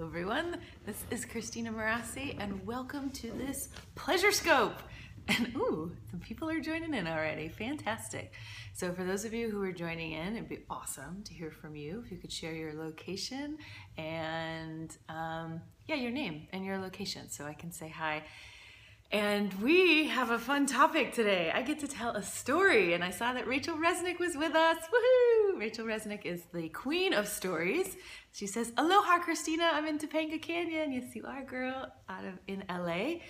Hello everyone, this is Christina Marassi and welcome to this Pleasure Scope. And ooh, some people are joining in already, fantastic. So for those of you who are joining in, it'd be awesome to hear from you. If you could share your location and your name and your location so I can say hi. And we have a fun topic today. I get to tell a story, and I saw that Rachel Resnick was with us. Woohoo! Rachel Resnick is the queen of stories. She says, "Aloha, Christina. I'm in Topanga Canyon." Yes, you are, girl, in LA.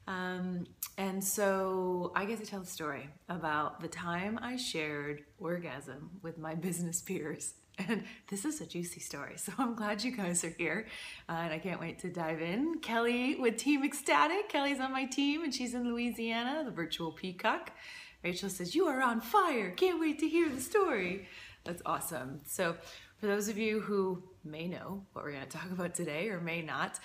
And so I get to tell a story about the time I shared orgasm with my business peers. And this is a juicy story, so I'm glad you guys are here, and I can't wait to dive in. Kelly with Team Ecstatic. Kelly's on my team, and she's in Louisiana, the virtual peacock. Rachel says, "You are on fire. Can't wait to hear the story." That's awesome. So for those of you who may know what we're going to talk about today or may not,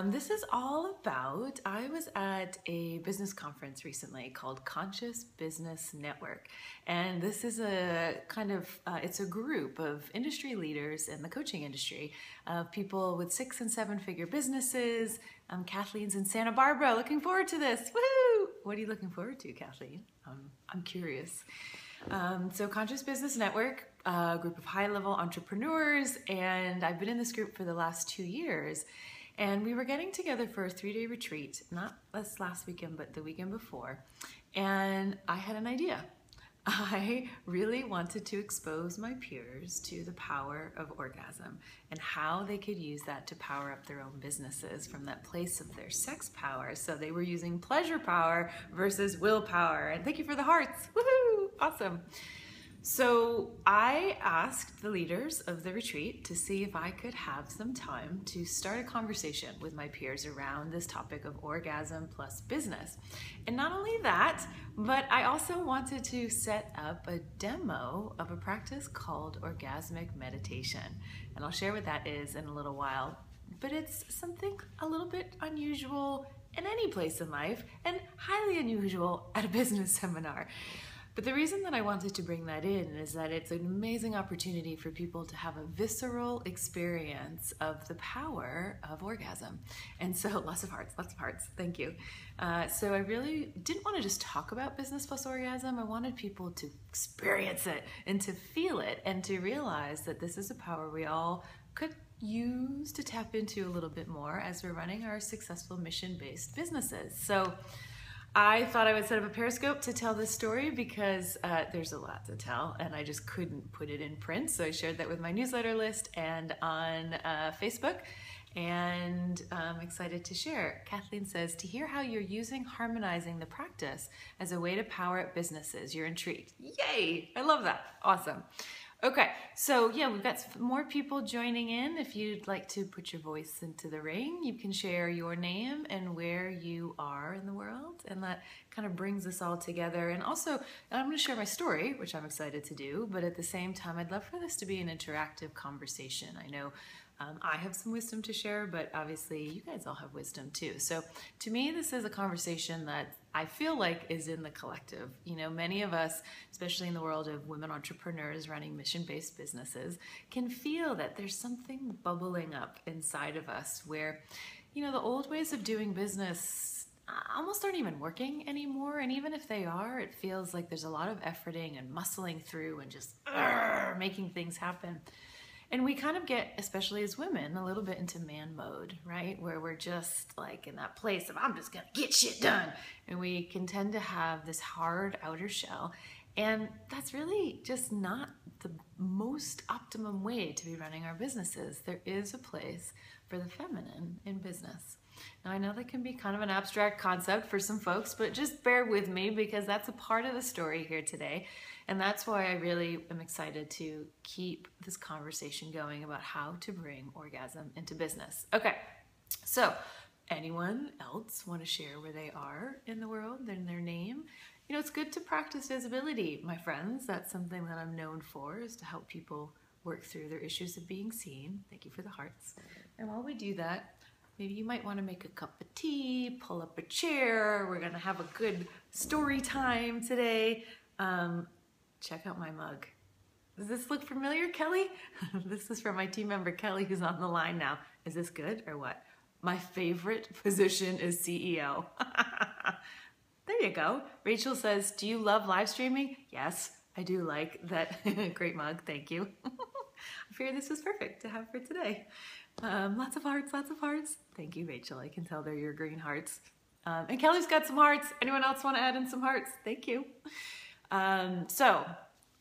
this is all about, I was at a business conference recently called Conscious Business Network. And this is a kind of, it's a group of industry leaders in the coaching industry, of people with 6- and 7-figure businesses. Kathleen's in Santa Barbara. Looking forward to this. Woohoo! What are you looking forward to, Kathleen? I'm curious. So Conscious Business Network, a group of high-level entrepreneurs, and I've been in this group for the last 2 years, and we were getting together for a 3-day retreat, not this last weekend, but the weekend before, and I had an idea. I really wanted to expose my peers to the power of orgasm and how they could use that to power up their own businesses from that place of their sex power. So they were using pleasure power versus willpower. And thank you for the hearts. Woohoo! Awesome. So I asked the leaders of the retreat to see if I could have some time to start a conversation with my peers around this topic of orgasm plus business. And not only that, but I also wanted to set up a demo of a practice called Orgasmic Meditation. And I'll share what that is in a little while. But it's something a little bit unusual in any place in life and highly unusual at a business seminar. But the reason that I wanted to bring that in is that it's an amazing opportunity for people to have a visceral experience of the power of orgasm. And so lots of hearts, thank you. So I really didn't want to just talk about business plus orgasm. I wanted people to experience it and to feel it and to realize that this is a power we all could use to tap into a little bit more as we're running our successful mission-based businesses. So I thought I would set up a Periscope to tell this story because there's a lot to tell and I just couldn't put it in print. So I shared that with my newsletter list and on Facebook, and I'm excited to share. Kathleen says, "To hear how you're harmonizing the practice as a way to power up businesses. You're intrigued." Yay! I love that. Awesome. Okay, so yeah, we've got more people joining in. If you'd like to put your voice into the ring, you can share your name and where you are in the world, and that kind of brings us all together. And also, I'm going to share my story, which I'm excited to do, but at the same time, I'd love for this to be an interactive conversation. I know I have some wisdom to share, but obviously you guys all have wisdom too. So to me, this is a conversation that I feel like is in the collective. You know, many of us, especially in the world of women entrepreneurs running mission-based businesses, can feel that there's something bubbling up inside of us where, you know, the old ways of doing business almost aren't even working anymore. And even if they are, it feels like there's a lot of efforting and muscling through and just making things happen. And we kind of get, especially as women, a little bit into man mode, right? Where we're just like in that place of, I'm just gonna get shit done. And we can tend to have this hard outer shell. And that's really just not the most optimum way to be running our businesses. There is a place for the feminine in business. Now, I know that can be kind of an abstract concept for some folks, but just bear with me because that's a part of the story here today. And that's why I really am excited to keep this conversation going about how to bring orgasm into business. Okay, so anyone else want to share where they are in the world and their name? You know, it's good to practice visibility, my friends. That's something that I'm known for, is to help people work through their issues of being seen. Thank you for the hearts. And while we do that, maybe you might want to make a cup of tea, pull up a chair. We're going to have a good story time today. Check out my mug. Does this look familiar, Kelly? This is from my team member, Kelly, who's on the line now. Is this good or what? My favorite position is CEO. There you go. Rachel says, do you love live streaming? Yes, I do like that. Great mug, thank you. I figured this was perfect to have for today. Lots of hearts, lots of hearts. Thank you, Rachel. I can tell they're your green hearts. And Kelly's got some hearts. Anyone else want to add in some hearts? Thank you. So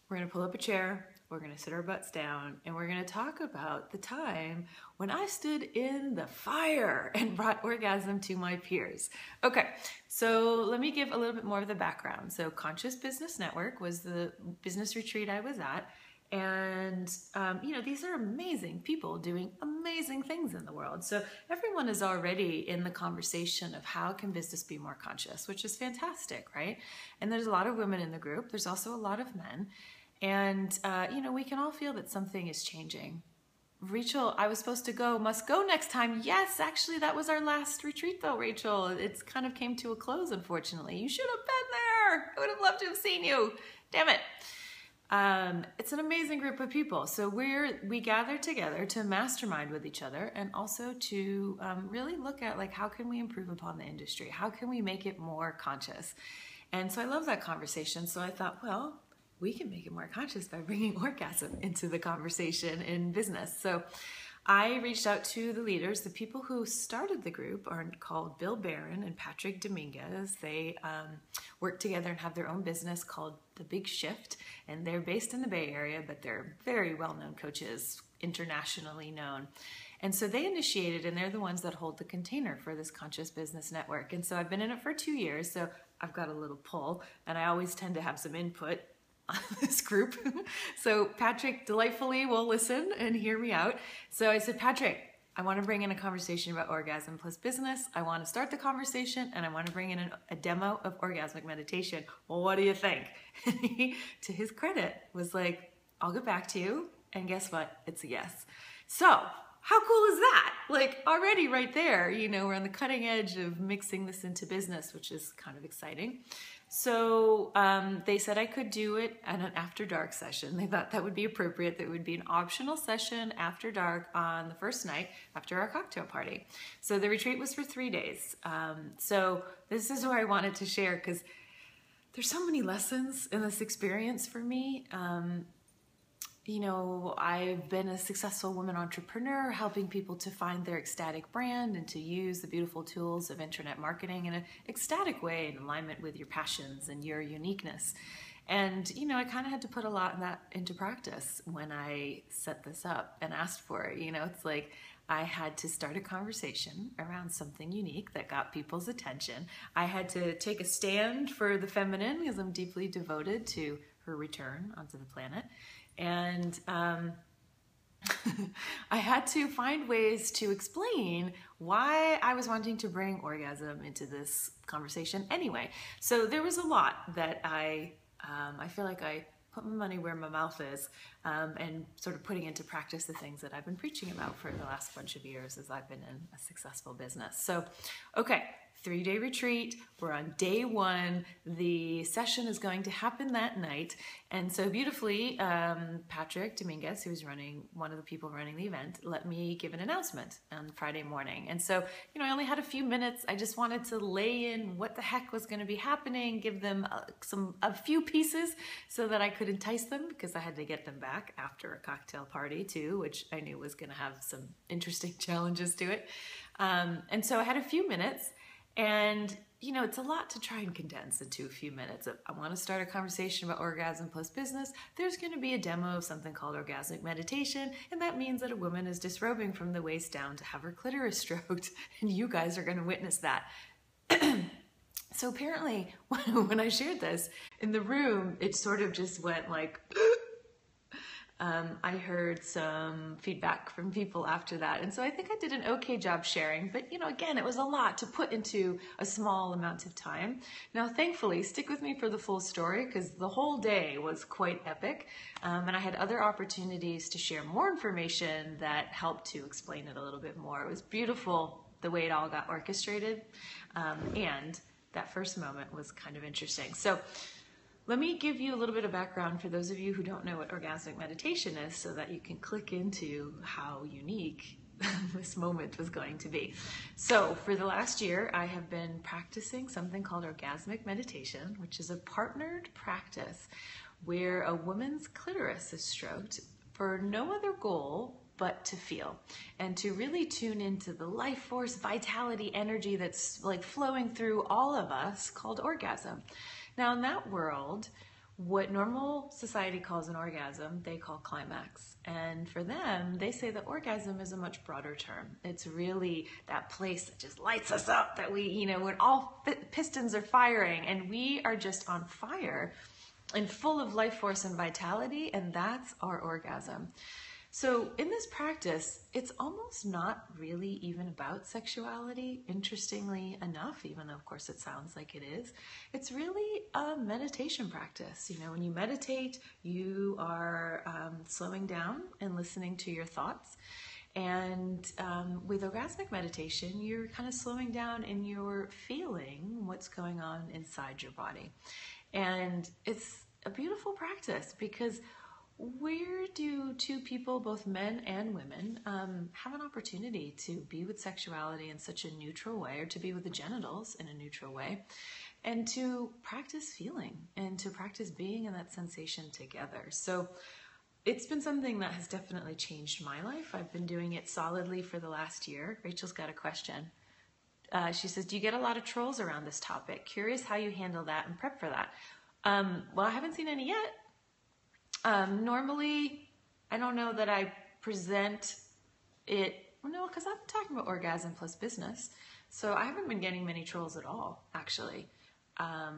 we're going to pull up a chair. We're going to sit our butts down and we're going to talk about the time when I stood in the fire and brought orgasm to my peers. Okay, so let me give a little bit more of the background. So Conscious Business Network was the business retreat I was at. And, you know, these are amazing people doing amazing things in the world. So everyone is already in the conversation of how can business be more conscious, which is fantastic, right? And there's a lot of women in the group. There's also a lot of men. And, you know, we can all feel that something is changing. Rachel, I was supposed to go, must go next time. Yes, actually, that was our last retreat though, Rachel. It's kind of came to a close, unfortunately. You should have been there. I would have loved to have seen you. Damn it. It's an amazing group of people. So we gather together to mastermind with each other and also to really look at like, how can we improve upon the industry? How can we make it more conscious? And so I love that conversation. So I thought, well, we can make it more conscious by bringing orgasm into the conversation in business. So I reached out to the leaders. The people who started the group are called Bill Barron and Patrick Dominguez. They work together and have their own business called The Big Shift. And they're based in the Bay Area, but they're very well-known coaches, internationally known. And so they initiated, and they're the ones that hold the container for this Conscious Business Network. And so I've been in it for 2 years, so I've got a little pull, and I always tend to have some input on this group. So Patrick delightfully will listen and hear me out. So I said, Patrick, I want to bring in a conversation about orgasm plus business. I want to start the conversation and I want to bring in a demo of Orgasmic Meditation. Well, what do you think? And he, to his credit, was like, I'll get back to you. And guess what? It's a yes. So how cool is that? Like already right there, you know, we're on the cutting edge of mixing this into business, which is kind of exciting. So they said I could do it at an after dark session. They thought that would be appropriate. That would be an optional session after dark on the first night after our cocktail party. So the retreat was for 3 days. So this is where I wanted to share because there's so many lessons in this experience for me. You know, I've been a successful woman entrepreneur, helping people to find their ecstatic brand and to use the beautiful tools of internet marketing in an ecstatic way in alignment with your passions and your uniqueness. And, you know, I kind of had to put a lot of that into practice when I set this up and asked for it. You know, it's like I had to start a conversation around something unique that got people's attention. I had to take a stand for the feminine because I'm deeply devoted to her return onto the planet. And I had to find ways to explain why I was wanting to bring orgasm into this conversation anyway. So there was a lot that I feel like I put my money where my mouth is and sort of putting into practice the things that I've been preaching about for the last bunch of years as I've been in a successful business. So, okay. 3-day retreat. We're on day 1. The session is going to happen that night. And so beautifully, Patrick Dominguez, who's one of the people running the event, let me give an announcement on Friday morning. And so, you know, I only had a few minutes. I just wanted to lay in what the heck was going to be happening, give them a few pieces so that I could entice them because I had to get them back after a cocktail party too, which I knew was going to have some interesting challenges to it. And so I had a few minutes. And, you know, it's a lot to try and condense into a few minutes. I want to start a conversation about orgasm plus business. There's going to be a demo of something called Orgasmic Meditation, and that means that a woman is disrobing from the waist down to have her clitoris stroked, and you guys are going to witness that. So apparently, when I shared this in the room, it sort of just went like... I heard some feedback from people after that. And so I think I did an okay job sharing. But, you know, again, it was a lot to put into a small amount of time. Now, thankfully, stick with me for the full story because the whole day was quite epic. And I had other opportunities to share more information that helped to explain it a little bit more. It was beautiful the way it all got orchestrated. And that first moment was kind of interesting. So let me give you a little bit of background for those of you who don't know what orgasmic meditation is, so that you can click into how unique this moment was going to be. So for the last year, I have been practicing something called orgasmic meditation, which is a partnered practice where a woman's clitoris is stroked for no other goal but to feel and to really tune into the life force, vitality, energy that's like flowing through all of us, called orgasm. Now in that world, what normal society calls an orgasm, they call climax. And for them, they say that orgasm is a much broader term. It's really that place that just lights us up, that we, when all pistons are firing and we are just on fire and full of life force and vitality, and that's our orgasm. So in this practice, it's almost not really even about sexuality, interestingly enough, even though of course it sounds like it is. It's really a meditation practice. When you meditate, you are slowing down and listening to your thoughts. And with orgasmic meditation, you're kind of slowing down and you're feeling what's going on inside your body. And it's a beautiful practice because where do two people, both men and women, have an opportunity to be with sexuality in such a neutral way, or to be with the genitals in a neutral way, and to practice feeling and to practice being in that sensation together? So it's been something that has definitely changed my life. I've been doing it solidly for the last year. Rachel's got a question. She says, do you get a lot of trolls around this topic? Curious how you handle that and prep for that. Well, I haven't seen any yet. Normally, I don't know that I present it, because I'm talking about orgasm plus business. So I haven't been getting many trolls at all, actually. I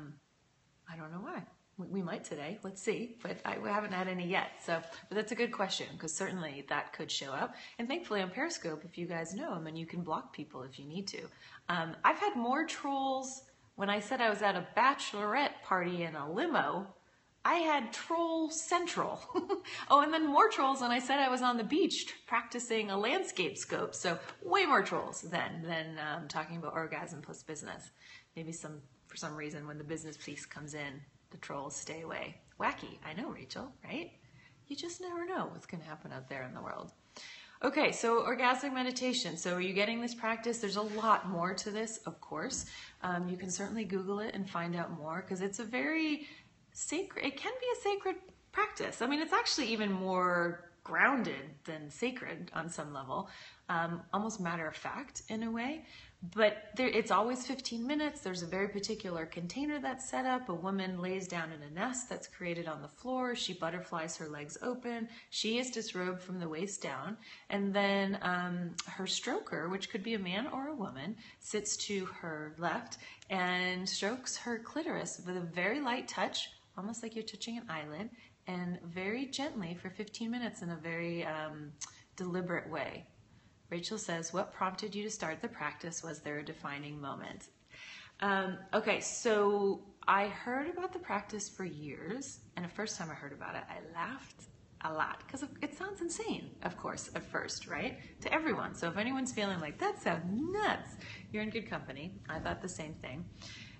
don't know why. We might today, let's see, but we haven't had any yet. But that's a good question, because certainly that could show up. And thankfully on Periscope, if you guys know them, and you can block people if you need to. I've had more trolls when I said I was at a bachelorette party in a limo. I had troll central. Oh, and then more trolls when I said I was on the beach practicing a landscape scope. So way more trolls than talking about orgasm plus business. Maybe for some reason when the business piece comes in, the trolls stay away. Wacky, I know, Rachel, right? You just never know what's going to happen out there in the world. Okay, so orgasmic meditation. So are you getting this practice? There's a lot more to this, of course. You can certainly Google it and find out more, because it's a very sacred, it can be a sacred practice. I mean, it's actually even more grounded than sacred on some level, almost matter of fact in a way. But it's always 15 minutes. There's a very particular container that's set up. A woman lays down in a nest that's created on the floor. She butterflies her legs open. She is disrobed from the waist down. And then her stroker, which could be a man or a woman, sits to her left and strokes her clitoris with a very light touch, almost like you're touching an eyelid, and very gently for 15 minutes in a very deliberate way. Rachel says, what prompted you to start the practice? Was there a defining moment? Okay, so I heard about the practice for years, and the first time I heard about it, I laughed a lot, because it sounds insane, of course, at first, right? To everyone. So if anyone's feeling like, that sounds nuts, you're in good company. I thought the same thing.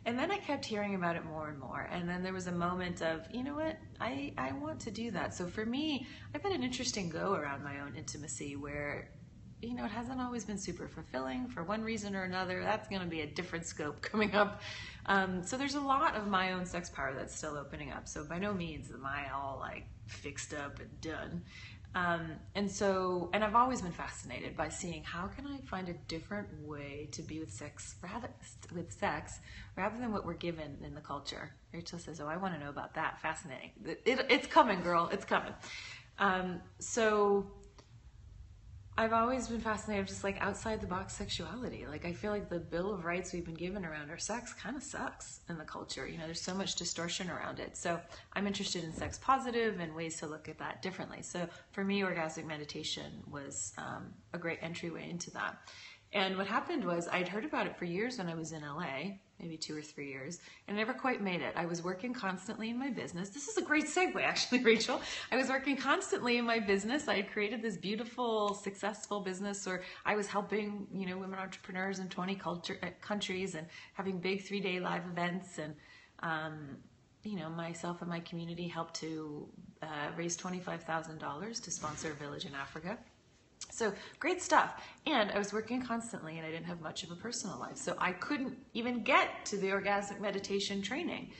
And then I kept hearing about it more and more. And then there was a moment of, you know what, I want to do that. So for me, I've had an interesting go around my own intimacy where, it hasn't always been super fulfilling for one reason or another. That's going to be a different scope coming up. So there's a lot of my own sex power that's still opening up. So by no means am I all like fixed up and done. And I've always been fascinated by seeing how can I find a different way to be with sex rather than what we're given in the culture. Rachel says, oh, I want to know about that. Fascinating. It's coming, girl. It's coming. So I've always been fascinated with just like outside the box sexuality. Like I feel like the Bill of Rights we've been given around our sex kind of sucks in the culture. There's so much distortion around it. So I'm interested in sex positive and ways to look at that differently. So for me, orgasmic meditation was a great entryway into that. And what happened was I'd heard about it for years when I was in LA, maybe 2 or 3 years, and never quite made it. I was working constantly in my business. This is a great segue, actually, Rachel. I was working constantly in my business. I had created this beautiful, successful business where I was helping, women entrepreneurs in 20 countries and having big 3-day live events. And myself and my community helped to raise $25,000 to sponsor a village in Africa. So great stuff. And I was working constantly and I didn't have much of a personal life. So I couldn't even get to the orgasmic meditation training.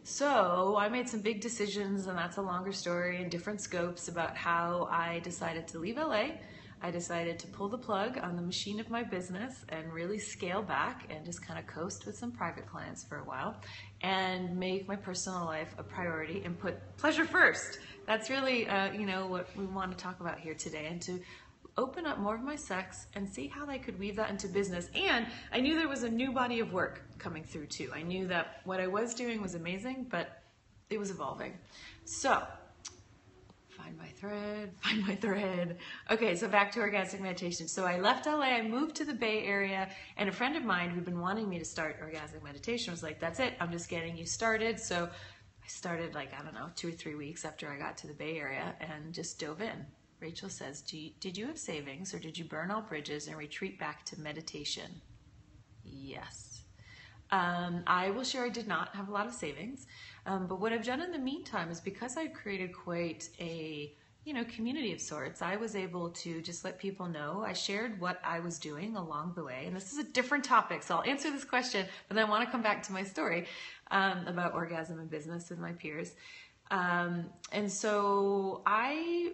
So I made some big decisions, and that's a longer story and different scopes about how I decided to leave LA. I decided to pull the plug on the machine of my business and really scale back and just kind of coast with some private clients for a while and make my personal life a priority and put pleasure first. That's really, what we want to talk about here today, and to open up more of my sex and see how I could weave that into business. And I knew there was a new body of work coming through too. I knew that what I was doing was amazing, but it was evolving. So find my thread. Okay, so back to orgasmic meditation. So I left LA, I moved to the Bay Area, and a friend of mine who'd been wanting me to start orgasmic meditation was like, that's it, I'm just getting you started. So I started 2 or 3 weeks after I got to the Bay Area and just dove in. Rachel says, did you have savings, or did you burn all bridges and retreat back to meditation? Yes. I will share I did not have a lot of savings, but what I've done in the meantime is, because I've created quite a community of sorts, I was able to just let people know. I shared what I was doing along the way, and this is a different topic, so I'll answer this question, but then I want to come back to my story about orgasm and business with my peers. And so I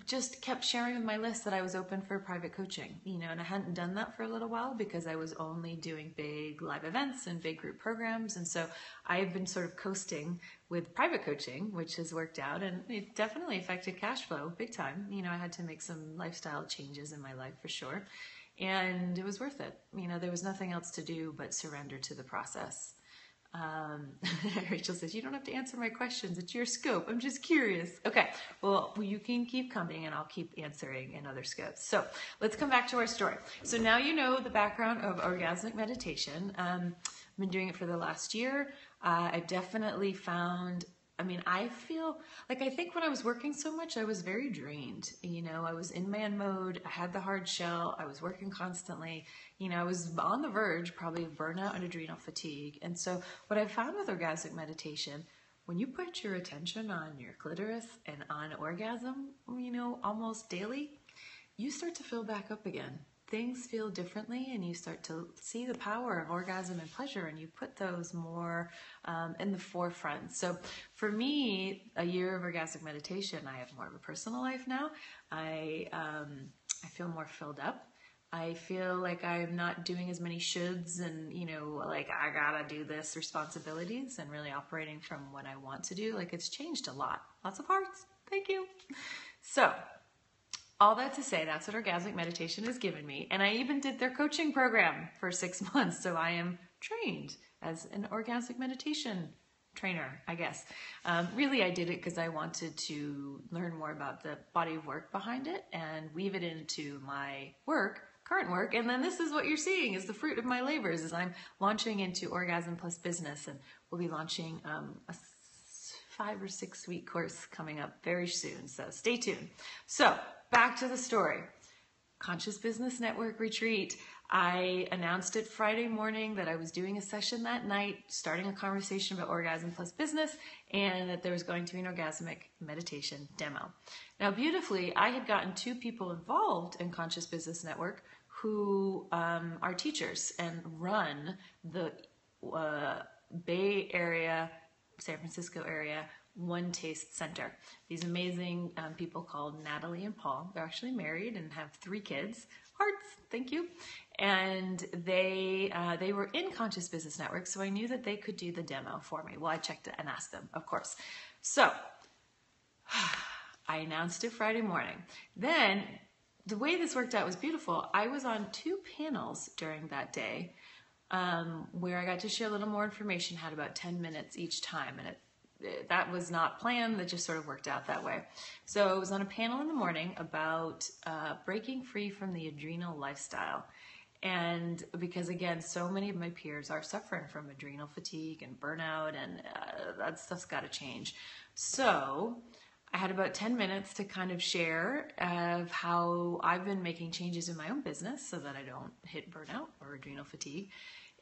just kept sharing with my list that I was open for private coaching, and I hadn't done that for a little while because I was only doing big live events and big group programs. And so I've been sort of coasting with private coaching, which has worked out, and it definitely affected cash flow big time. I had to make some lifestyle changes in my life for sure. And it was worth it. There was nothing else to do but surrender to the process. Rachel says, you don't have to answer my questions. It's your scope. I'm just curious. Okay. Well, you can keep coming and I'll keep answering in other scopes. So let's come back to our story. So now you know the background of orgasmic meditation. I've been doing it for the last year. I've definitely found, I feel like, I think when I was working so much, I was very drained. I was in man mode. I had the hard shell. I was working constantly. I was on the verge probably of burnout and adrenal fatigue. And so what I found with orgasmic meditation, when you put your attention on your clitoris and on orgasm, almost daily, you start to fill back up again. Things feel differently, and you start to see the power of orgasm and pleasure, and you put those more in the forefront. So for me, a year of orgasmic meditation, I have more of a personal life now. I feel more filled up. I feel like I'm not doing as many shoulds and, I gotta do this responsibilities, and really operating from what I want to do. It's changed a lot. Lots of hearts. Thank you. So all that to say, that's what orgasmic meditation has given me. And I even did their coaching program for 6 months. So I am trained as an orgasmic meditation trainer, I guess. Really, I did it because I wanted to learn more about the body of work behind it and weave it into my current work. And then this is what you're seeing is the fruit of my labors, as I'm launching into Orgasm Plus Business. And we'll be launching a 5 or 6 week course coming up very soon. So stay tuned. So back to the story. Conscious Business Network retreat. I announced it Friday morning that I was doing a session that night, starting a conversation about orgasm plus business, and that there was going to be an orgasmic meditation demo. Now, beautifully, I had gotten 2 people involved in Conscious Business Network who are teachers and run the Bay Area, San Francisco area, One Taste Center. These amazing people called Natalie and Paul. They're actually married and have 3 kids. Hearts, thank you. And they were in Conscious Business Network, so I knew that they could do the demo for me. Well, I checked it and asked them, of course. So I announced it Friday morning. Then the way this worked out was beautiful. I was on 2 panels during that day where I got to share a little more information, had about 10 minutes each time, and that was not planned, that just sort of worked out that way. So I was on a panel in the morning about breaking free from the adrenal lifestyle. And because, again, so many of my peers are suffering from adrenal fatigue and burnout, and that stuff's got to change. So I had about 10 minutes to kind of share of how I've been making changes in my own business so that I don't hit burnout or adrenal fatigue.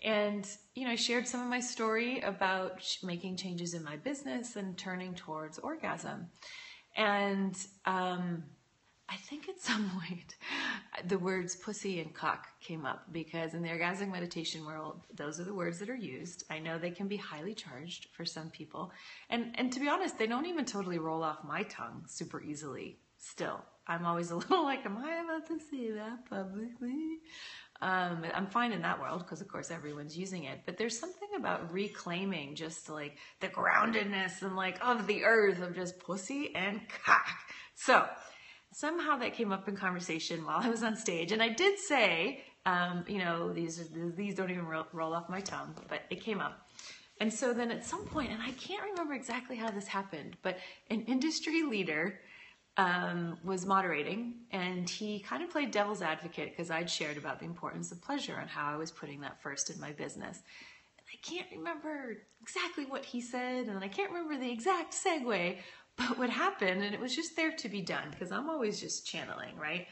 And, I shared some of my story about making changes in my business and turning towards orgasm. And I think at some point the words pussy and cock came up, because in the Orgasmic Meditation world, those are the words that are used. I know they can be highly charged for some people. And to be honest, they don't even totally roll off my tongue super easily still. I'm always a little like, am I about to say that publicly? I'm fine in that world because, of course, everyone's using it. But there's something about reclaiming just like the groundedness and like of the earth of just pussy and cock. So somehow that came up in conversation while I was on stage. And I did say, these don't even roll off my tongue, but it came up. And so then at some point, and I can't remember exactly how this happened, but an industry leader was moderating, and he kind of played devil's advocate because I'd shared about the importance of pleasure and how I was putting that first in my business. And I can't remember exactly what he said, and I can't remember the exact segue, but what happened, and it was just there to be done because I'm always just channeling, right?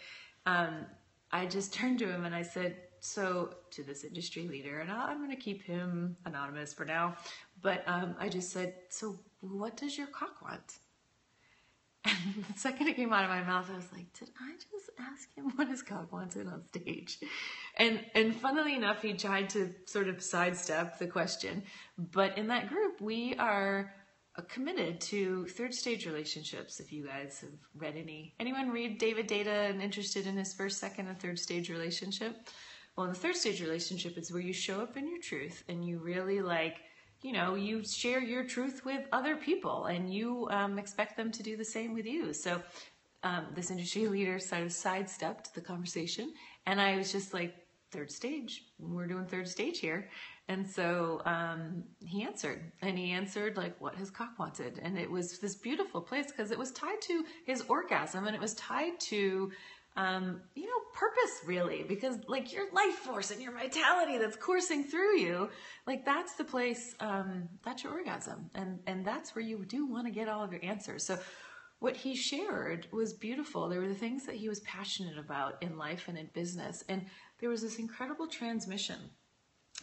I just turned to him and I said, so to this industry leader, and I'm going to keep him anonymous for now, but I just said, so what does your cock want? And the second it came out of my mouth, I was like, did I just ask him what his cock wanted on stage? And funnily enough, he tried to sort of sidestep the question. But in that group, we are committed to third stage relationships. If you guys have read anyone read David Data and interested in his first, second, and third stage relationship? Well, in the third stage relationship, it's where you show up in your truth and you really you share your truth with other people and you expect them to do the same with you. So this industry leader sort of sidestepped the conversation, and I was just like, third stage, we're doing third stage here. And so he answered like what his cock wanted. And it was this beautiful place because it was tied to his orgasm, and it was tied to purpose, really, because like your life force and your vitality that's coursing through you, like that's the place, that's your orgasm. And that's where you do want to get all of your answers. So what he shared was beautiful. There were the things that he was passionate about in life and in business. And there was this incredible transmission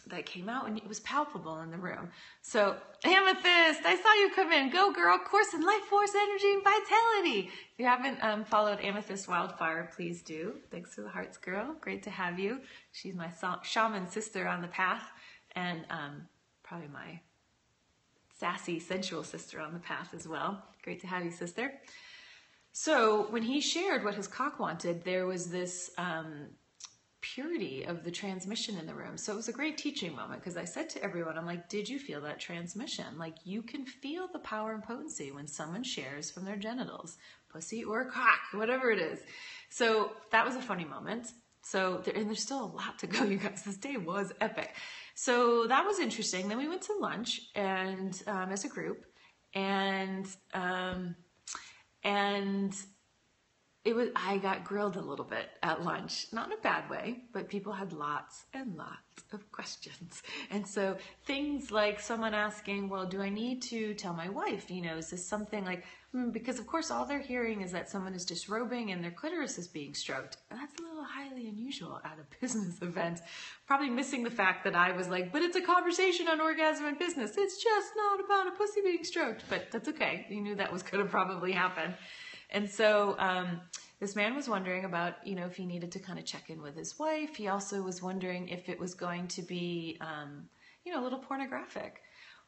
that came out, and it was palpable in the room. So Amethyst, I saw you come in. Go girl, course in life force, energy, and vitality. If you haven't followed Amethyst Wildfire, please do. Thanks for the hearts, girl. Great to have you. She's my shaman sister on the path, and probably my sassy, sensual sister on the path as well. Great to have you, sister. So when he shared what his cock wanted, there was this purity of the transmission in the room. So it was a great teaching moment because I said to everyone, I'm like, did you feel that transmission? Like you can feel the power and potency when someone shares from their genitals, pussy or cock, whatever it is. So that was a funny moment. So there's still a lot to go, you guys. This day was epic. So that was interesting. Then we went to lunch and as a group, and I got grilled a little bit at lunch, not in a bad way, but people had lots and lots of questions. And so things like someone asking, well, do I need to tell my wife? Is this something like, because of course all they're hearing is that someone is disrobing and their clitoris is being stroked. That's a little highly unusual at a business event. Probably missing the fact that I was like, but it's a conversation on orgasm and business. It's just not about a pussy being stroked, but that's okay. You knew that was going to probably happen. And so this man was wondering about, if he needed to kind of check in with his wife. He also was wondering if it was going to be, a little pornographic,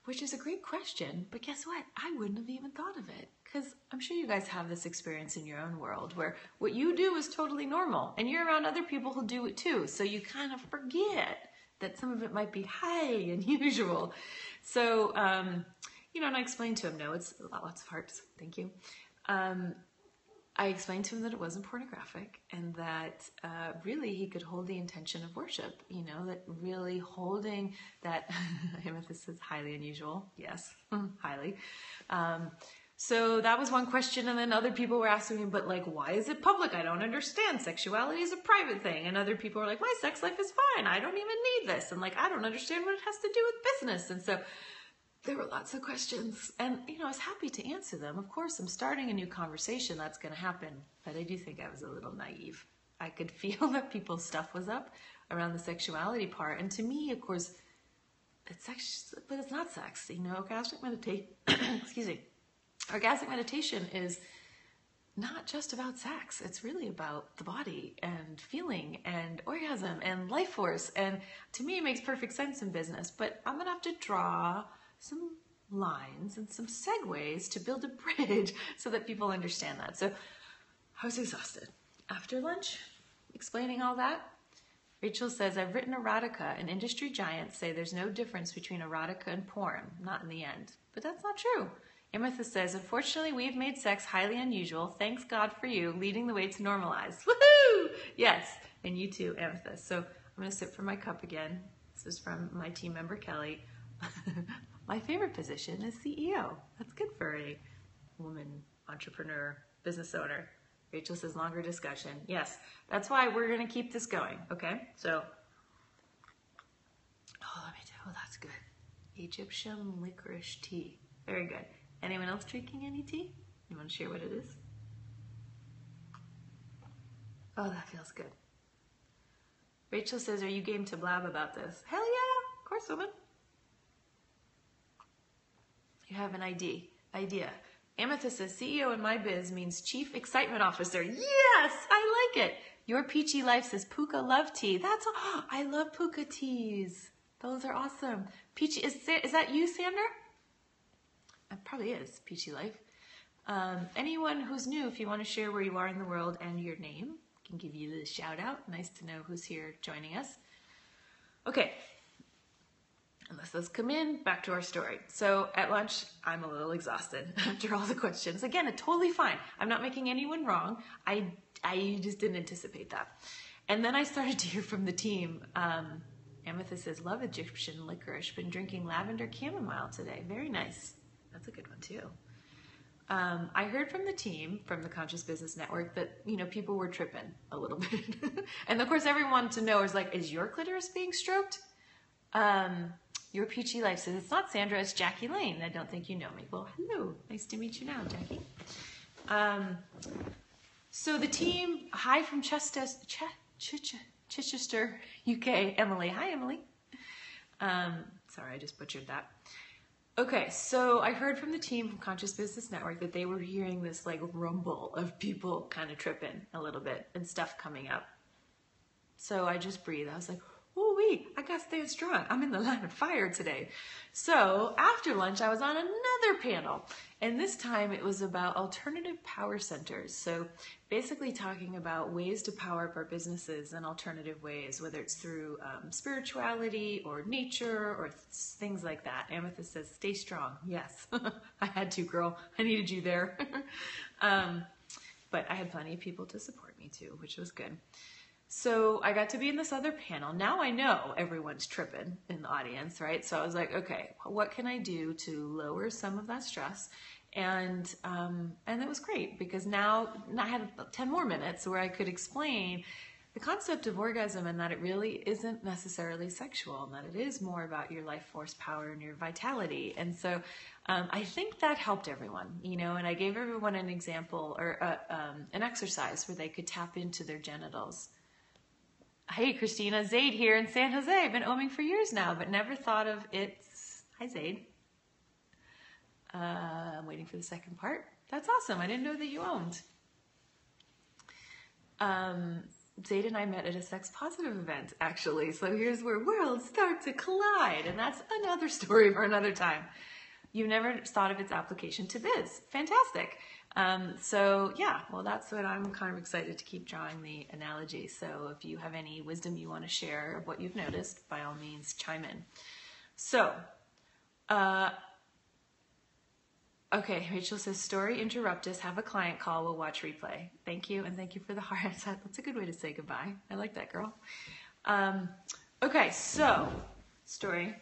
which is a great question. But guess what? I wouldn't have even thought of it, because I'm sure you guys have this experience in your own world where what you do is totally normal and you're around other people who do it too. So you kind of forget that some of it might be highly unusual. So, and I explained to him, no, it's lots of hearts. Thank you. I explained to him that it wasn't pornographic and that really he could hold the intention of worship, that really holding that, Amethyst is highly unusual. Yes, highly. So that was one question. And then other people were asking me, but like, why is it public? I don't understand. Sexuality is a private thing. And other people were like, my sex life is fine. I don't even need this. And like, I don't understand what it has to do with business. And so there were lots of questions, and I was happy to answer them. Of course, I'm starting a new conversation. That's going to happen, but I do think I was a little naive. I could feel that people's stuff was up around the sexuality part, and to me, of course, it's sex, but it's not sex. You know, orgasmic meditation, excuse me, orgasmic meditation is not just about sex. It's really about the body and feeling and orgasm and life force. And to me, it makes perfect sense in business, but I'm going to have to draw some lines and some segues to build a bridge so that people understand that. So I was exhausted. After lunch, explaining all that, Rachel says, I've written erotica and industry giants say there's no difference between erotica and porn, not in the end. But that's not true. Amethyst says, unfortunately, we've made sex highly unusual. Thanks God for you, leading the way to normalize. Woohoo! Yes, and you too, Amethyst. So I'm going to sip from my cup again. This is from my team member, Kelly. My favorite position is CEO. That's good for a woman entrepreneur, business owner. Rachel says, longer discussion. Yes, that's why we're going to keep this going, okay? So, that's good. Egyptian licorice tea. Very good. Anyone else drinking any tea? You want to share what it is? Oh, that feels good. Rachel says, are you game to blab about this? Hell yeah, of course, woman. You have an idea. Amethyst says, CEO in my biz means Chief Excitement Officer. Yes, I like it. Your Peachy Life says, Puka Love Tea. That's all. I love Puka teas. Those are awesome. Peachy, is that you, Sandra? It probably is, Peachy Life. Anyone who's new, if you want to share where you are in the world and your name, I can give you the shout out. Nice to know who's here joining us. Okay. Let's come in, back to our story. So at lunch, I'm a little exhausted after all the questions. Again, it's totally fine. I'm not making anyone wrong. I just didn't anticipate that. And then I started to hear from the team. Amethyst says, love Egyptian licorice. Been drinking lavender chamomile today. Very nice. That's a good one too. I heard from the team, from the Conscious Business Network, that, you know, people were tripping a little bit. And of course, everyone wanted to know is like, is your clitoris being stroked? Your Peachy Life says, it's not Sandra, it's Jackie Lane. I don't think you know me. Well, hello. Nice to meet you now, Jackie. So the team, hi from Chichester, UK, Emily. Hi, Emily. Sorry, I just butchered that. Okay, so I heard from the team from Conscious Business Network that they were hearing this like rumble of people kind of tripping a little bit and stuff coming up. So I just breathed. I was like, ooh-wee, I got to stay strong. I'm in the line of fire today. So after lunch, I was on another panel. And this time it was about alternative power centers. So basically talking about ways to power up our businesses in alternative ways, whether it's through spirituality or nature or things like that. Amethyst says, stay strong. Yes, I had to, girl. I needed you there. But I had plenty of people to support me too, which was good. So I got to be in this other panel. Now I know everyone's tripping in the audience, right? So I was like, okay, what can I do to lower some of that stress? And it was great because now I had 10 more minutes where I could explain the concept of orgasm and that it really isn't necessarily sexual and that it is more about your life force power and your vitality. And so I think that helped everyone, you know, and I gave everyone an example or an exercise where they could tap into their genitals. Hey, Christina, Zaid here in San Jose. I've been oming for years now, but never thought of it's... Hi, Zaid. I'm waiting for the second part. That's awesome. I didn't know that you owned. Zaid and I met at a sex positive event, actually. So here's where worlds start to collide. And that's another story for another time. You've never thought of its application to biz. Fantastic. So yeah, well, that's what I'm kind of excited to keep drawing the analogy. So if you have any wisdom you want to share of what you've noticed, by all means, chime in. So, okay, Rachel says, story interrupt us, have a client call, we'll watch replay. Thank you, and thank you for the heart. That's a good way to say goodbye. I like that, girl. Okay, so, story,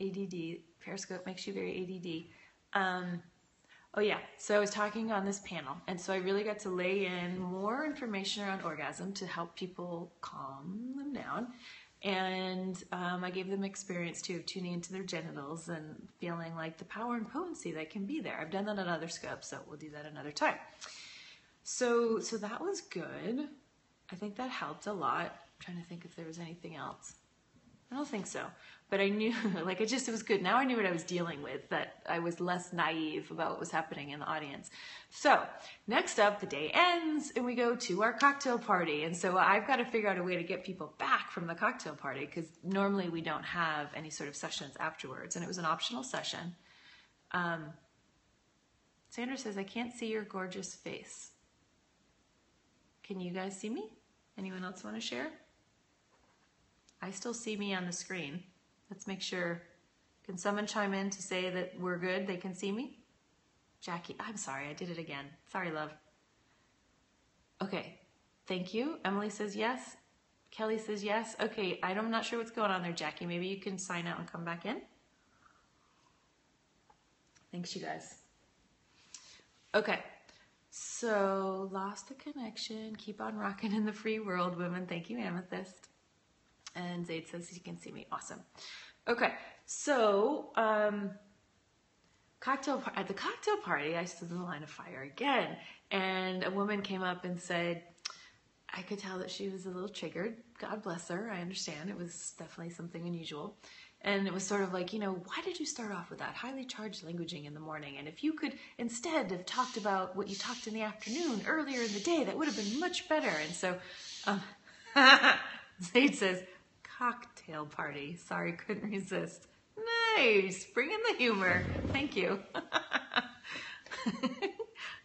ADD, Periscope makes you very ADD. Oh yeah, so I was talking on this panel, and so I really got to lay in more information around orgasm to help people calm them down. And I gave them experience too, of tuning into their genitals and feeling like the power and potency that can be there. I've done that on other scopes, so we'll do that another time. So that was good. I think that helped a lot. I'm trying to think if there was anything else. I don't think so. But I knew, like, it was good. Now I knew what I was dealing with, that I was less naive about what was happening in the audience. So next up, the day ends and we go to our cocktail party. And so I've got to figure out a way to get people back from the cocktail party, because normally we don't have any sort of sessions afterwards. And it was an optional session. Sandra says, I can't see your gorgeous face. Can you guys see me? Anyone else want to share? I still see me on the screen. Let's make sure. Can someone chime in to say that we're good? They can see me? Jackie, I'm sorry, I did it again. Sorry, love. Okay, thank you. Emily says yes. Kelly says yes. Okay, I'm not sure what's going on there, Jackie. Maybe you can sign out and come back in. Thanks, you guys. Okay, so lost the connection. Keep on rocking in the free world, women. Thank you, Amethyst. And Zaid says he can see me. Awesome. Okay, so at the cocktail party, I stood in the line of fire again, and a woman came up and said, I could tell that she was a little triggered. God bless her. I understand. It was definitely something unusual. And it was sort of like, why did you start off with that highly charged languaging in the morning? And if you could instead have talked about what you talked in the afternoon earlier in the day, that would have been much better. And so Zaid says, cocktail party. Sorry, couldn't resist. Nice. Bring in the humor. Thank you.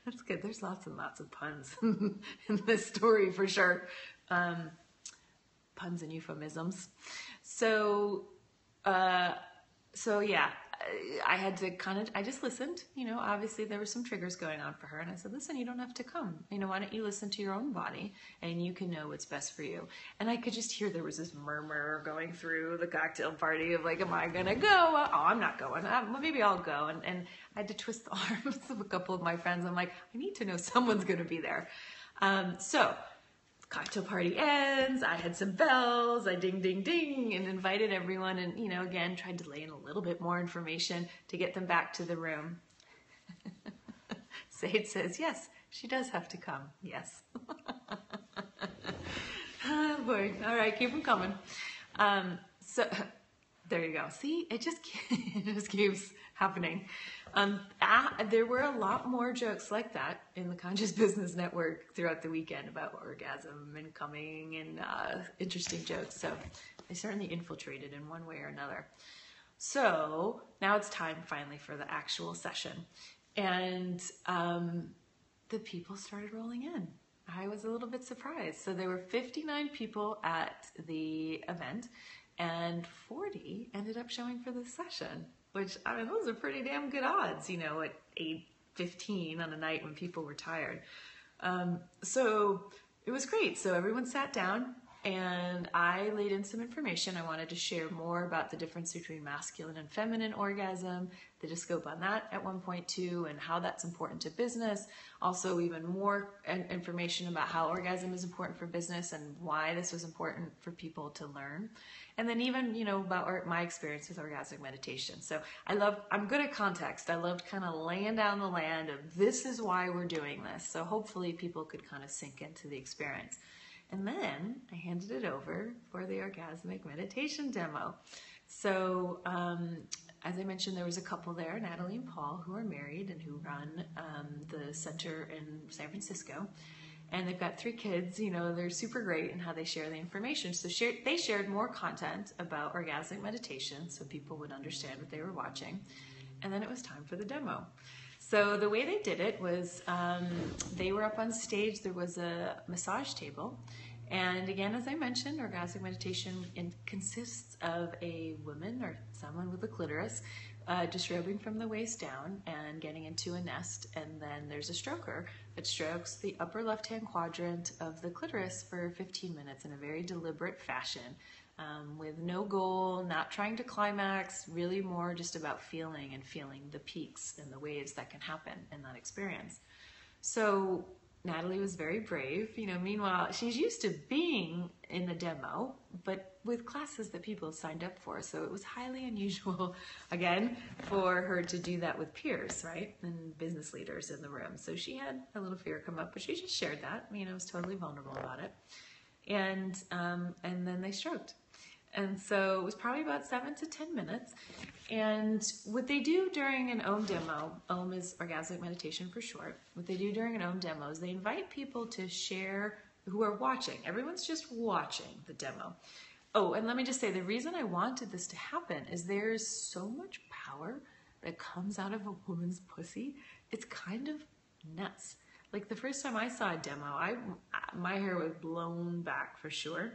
That's good. There's lots and lots of puns in this story for sure. Puns and euphemisms. So yeah, I had to I just listened, obviously there were some triggers going on for her. And I said, listen, you don't have to come. Why don't you listen to your own body and you can know what's best for you. And I could just hear there was this murmur going through the cocktail party of like, am I going to go? Oh, I'm not going. Well, maybe I'll go. And I had to twist the arms of a couple of my friends. I'm like, I need to know someone's going to be there. So cocktail party ends, I had some bells, I ding, ding, ding, and invited everyone and, again, tried to lay in a little bit more information to get them back to the room. Zaid says, yes, she does have to come. Yes. Oh, boy. All right, keep them coming. So there you go. See, it just keeps happening. There were a lot more jokes like that in the Conscious Business Network throughout the weekend about orgasm and coming and interesting jokes. So they certainly infiltrated in one way or another. So now it's time finally for the actual session. And the people started rolling in. I was a little bit surprised. So there were 59 people at the event and 40 ended up showing for this session. Which, those are pretty damn good odds, at 8:15 on a night when people were tired. So it was great. So everyone sat down and I laid in some information. I wanted to share more about the difference between masculine and feminine orgasm, did a scope on that at 1.2 and how that's important to business. Also even more information about how orgasm is important for business and why this was important for people to learn. And then even, about my experience with orgasmic meditation. So I'm good at context. I loved kind of laying down the land of this is why we're doing this. So hopefully people could kind of sink into the experience. And then I handed it over for the orgasmic meditation demo. So as I mentioned, there was a couple there, Natalie and Paul, who are married and who run the center in San Francisco. And they've got 3 kids, they're super great in how they share the information. So they shared more content about orgasmic meditation so people would understand what they were watching. And then it was time for the demo. So the way they did it was they were up on stage. There was a massage table. And again, as I mentioned, orgasmic meditation consists of a woman or someone with a clitoris just rubbing from the waist down and getting into a nest. And then there's a stroker that strokes the upper left-hand quadrant of the clitoris for 15 minutes in a very deliberate fashion with no goal, not trying to climax, really more just about feeling the peaks and the waves that can happen in that experience. So Natalie was very brave. Meanwhile, she's used to being in the demo, but with classes that people signed up for. So it was highly unusual, again, for her to do that with peers, right? And business leaders in the room. So she had a little fear come up, but she just shared that, was totally vulnerable about it. And then they stroked. And so it was probably about 7 to 10 minutes. And what they do during an OM demo, OM is Orgasmic Meditation for short. What they do during an OM demo is they invite people to share who are watching. Everyone's just watching the demo. Oh, and let me just say, the reason I wanted this to happen is there's so much power that comes out of a woman's pussy. It's kind of nuts. Like the first time I saw a demo, my hair was blown back for sure.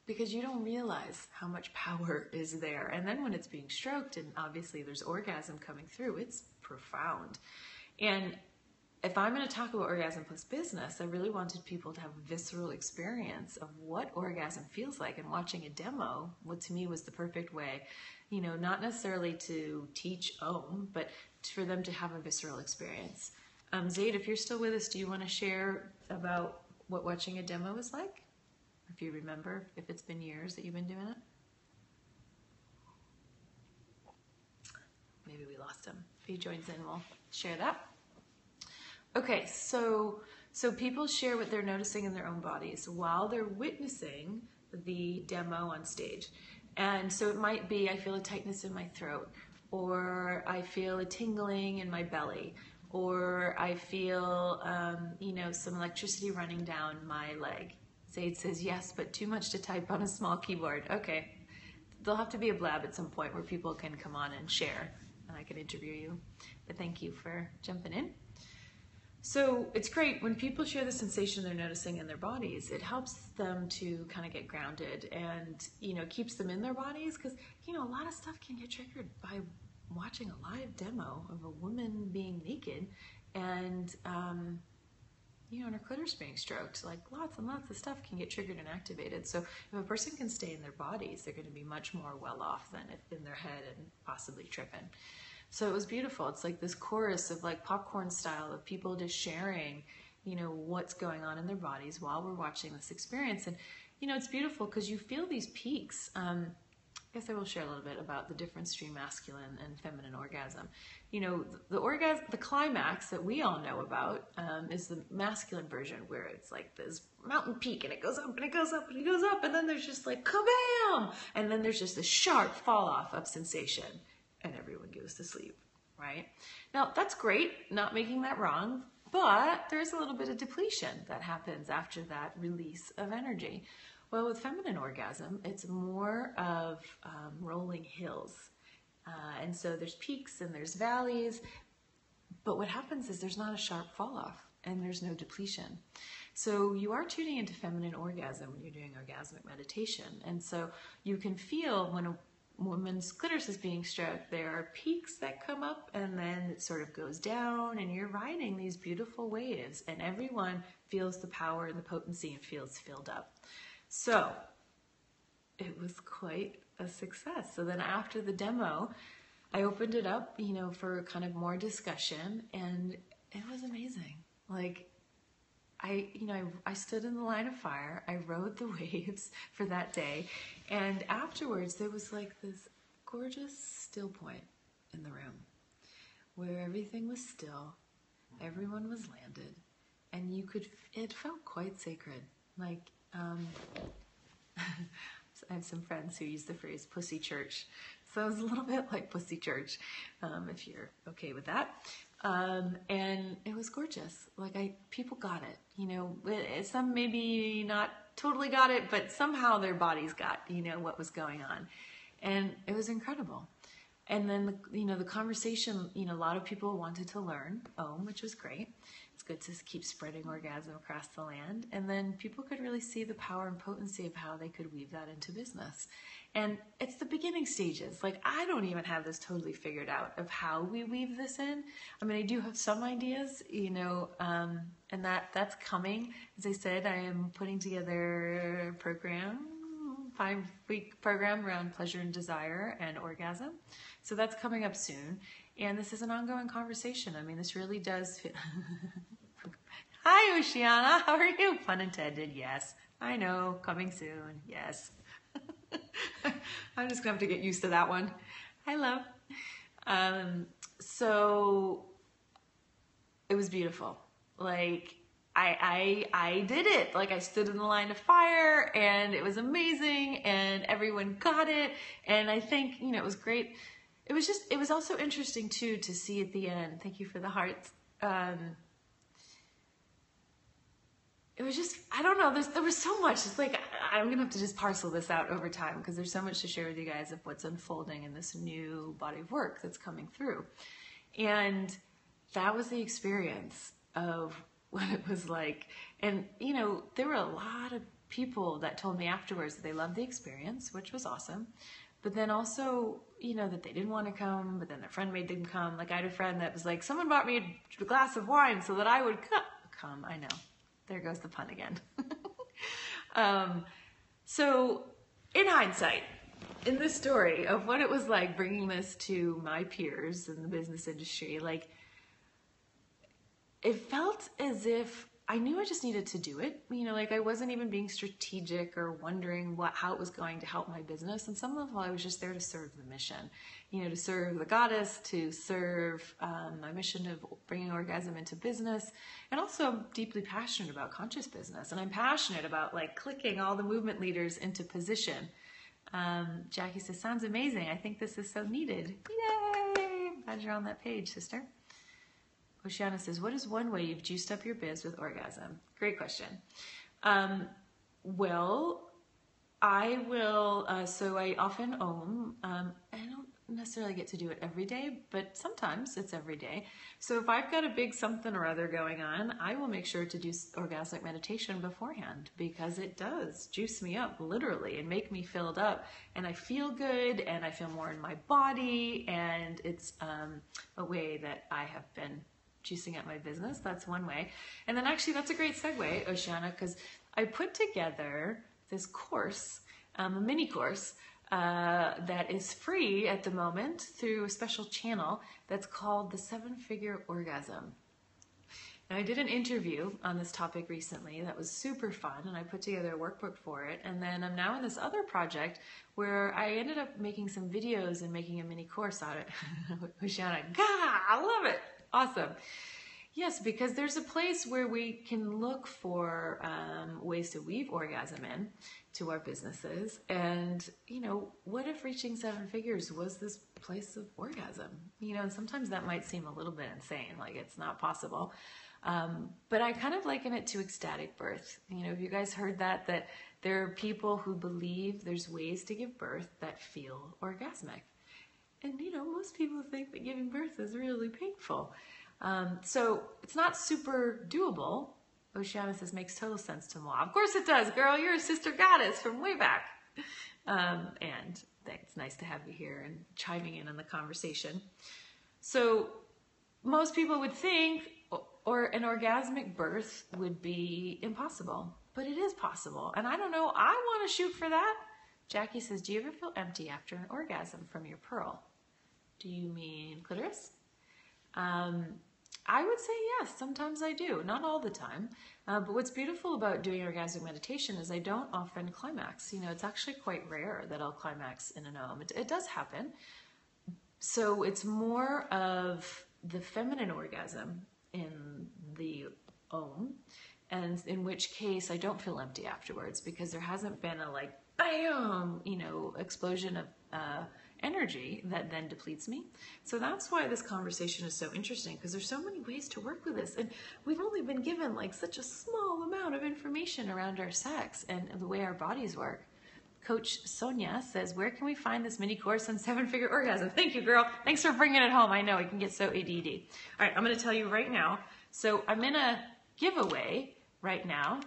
Because you don't realize how much power is there. And then when it's being stroked and obviously there's orgasm coming through, it's profound. And if I'm going to talk about orgasm plus business, I really wanted people to have a visceral experience of what orgasm feels like. And watching a demo, what to me was the perfect way, you know, not necessarily to teach OM, but for them to have a visceral experience. Zaid, if you're still with us, do you want to share about what watching a demo is like? If you remember, if it's been years that you've been doing it. Maybe we lost him. If he joins in, we'll share that. Okay, so people share what they're noticing in their own bodies while they're witnessing the demo on stage. And so it might be, I feel a tightness in my throat, or I feel a tingling in my belly, or I feel, you know, some electricity running down my leg. Zaid says, yes, but too much to type on a small keyboard. Okay. There'll have to be a blab at some point where people can come on and share, and I can interview you. But thank you for jumping in. So it's great when people share the sensation they're noticing in their bodies. It helps them to kind of get grounded and, you know, keeps them in their bodies because, you know, a lot of stuff can get triggered by watching a live demo of a woman being naked and, you know, and her clitoris being stroked. Like lots and lots of stuff can get triggered and activated. So if a person can stay in their bodies, they're going to be much more well off than if in their head and possibly tripping. So it was beautiful. It's like this chorus of like popcorn style of people just sharing, you know, what's going on in their bodies while we're watching this experience. And, you know, it's beautiful because you feel these peaks. I guess I will share a little bit about the difference between masculine and feminine orgasm. You know, the climax that we all know about is the masculine version where it's like this mountain peak and it goes up and it goes up and it goes up and then there's just like kabam! And then there's just a sharp fall off of sensation and everyone goes to sleep, right? Now, that's great, not making that wrong, but there's a little bit of depletion that happens after that release of energy. Well, with feminine orgasm, it's more of rolling hills. And so there's peaks and there's valleys, but what happens is there's not a sharp fall off and there's no depletion. So you are tuning into feminine orgasm when you're doing orgasmic meditation. And so you can feel when a woman's clitoris is being stroked, there are peaks that come up and then it sort of goes down and you're riding these beautiful waves and everyone feels the power and the potency and feels filled up. So it was quite a success. So then after the demo, I opened it up, you know, for kind of more discussion and it was amazing. Like I stood in the line of fire. I rode the waves for that day. And afterwards, there was like this gorgeous still point in the room where everything was still, everyone was landed, and it felt quite sacred. Like, I have some friends who use the phrase pussy church. So it was a little bit like pussy church, if you're okay with that. And it was gorgeous. Like people got it, you know, some maybe not totally got it, but somehow their bodies got, you know, what was going on. And it was incredible. And then, the conversation, a lot of people wanted to learn OM, which was great. It's good to keep spreading orgasm across the land. And then people could really see the power and potency of how they could weave that into business. And it's the beginning stages. Like, I don't even have this totally figured out of how we weave this in. I mean, I do have some ideas, and that's coming. As I said, I am putting together a program, 5-week program around pleasure and desire and orgasm. So that's coming up soon. And this is an ongoing conversation. I mean, this really does fit. Hi, Oceana. How are you? Pun intended. Yes. I know. Coming soon. Yes. I'm just going to have to get used to that one. Hi, love. So it was beautiful. Like, I did it. Like I stood in the line of fire and it was amazing and everyone got it. And I think, you know, it was great. It was also interesting too to see at the end. Thank you for the hearts. It was just, I don't know, there was so much. It's like, I'm going to have to just parcel this out over time because there's so much to share with you guys of what's unfolding in this new body of work that's coming through. And that was the experience of what it was like. And, you know, there were a lot of people that told me afterwards that they loved the experience, which was awesome. But then also, you know, that they didn't want to come, but then their friend made them come. Like I had a friend that was like, someone bought me a glass of wine so that I would come. I know. There goes the pun again. So in hindsight, in this story of what it was like bringing this to my peers in the business industry, like it felt as if I knew I just needed to do it. You know, like I wasn't even being strategic or wondering how it was going to help my business. And some level I was just there to serve the mission, you know, to serve the goddess, to serve my mission of bringing orgasm into business. And also I'm deeply passionate about conscious business. And I'm passionate about like clicking all the movement leaders into position. Jackie says, sounds amazing. I think this is so needed. Yay! Glad you're on that page, sister. Oceana says, what is one way you've juiced up your biz with orgasm? Great question. Well, I will, so I often own, I don't necessarily get to do it every day, but sometimes it's every day. So if I've got a big something or other going on, I will make sure to do orgasmic meditation beforehand because it does juice me up literally and make me filled up and I feel good and I feel more in my body and it's a way that I have been juicing up my business. That's one way. And then actually that's a great segue, Oceana, because I put together this course, a mini course that is free at the moment through a special channel that's called the Seven-Figure Orgasm. And I did an interview on this topic recently that was super fun and I put together a workbook for it. And then I'm now in this other project where I ended up making some videos and making a mini course on it. Oceana, I love it. Awesome. Yes, because there's a place where we can look for ways to weave orgasm in to our businesses. And, you know, what if reaching seven figures was this place of orgasm? You know, and sometimes that might seem a little bit insane, like it's not possible. But I kind of liken it to ecstatic birth. You know, have you guys heard that there are people who believe there's ways to give birth that feel orgasmic? And, you know, most people think that giving birth is really painful. So it's not super doable. Oceana says, makes total sense to moi. Of course it does, girl. You're a sister goddess from way back. And it's nice to have you here and chiming in on the conversation. So most people would think or an orgasmic birth would be impossible, but it is possible. And I don't know, I want to shoot for that. Jackie says, do you ever feel empty after an orgasm from your pearl? Do you mean clitoris? I would say yes, sometimes I do, not all the time. But what's beautiful about doing orgasmic meditation is I don't often climax. You know, it's actually quite rare that I'll climax in an OM. It does happen. So it's more of the feminine orgasm in the OM, and in which case I don't feel empty afterwards because there hasn't been a like, bam, you know, explosion of energy that then depletes me. So that's why this conversation is so interesting because there's so many ways to work with this. And we've only been given like such a small amount of information around our sex and the way our bodies work. Coach Sonia says, where can we find this mini course on seven-figure orgasm? Thank you, girl. Thanks for bringing it home. I know it can get so ADD. All right, I'm going to tell you right now. So I'm in a giveaway right now.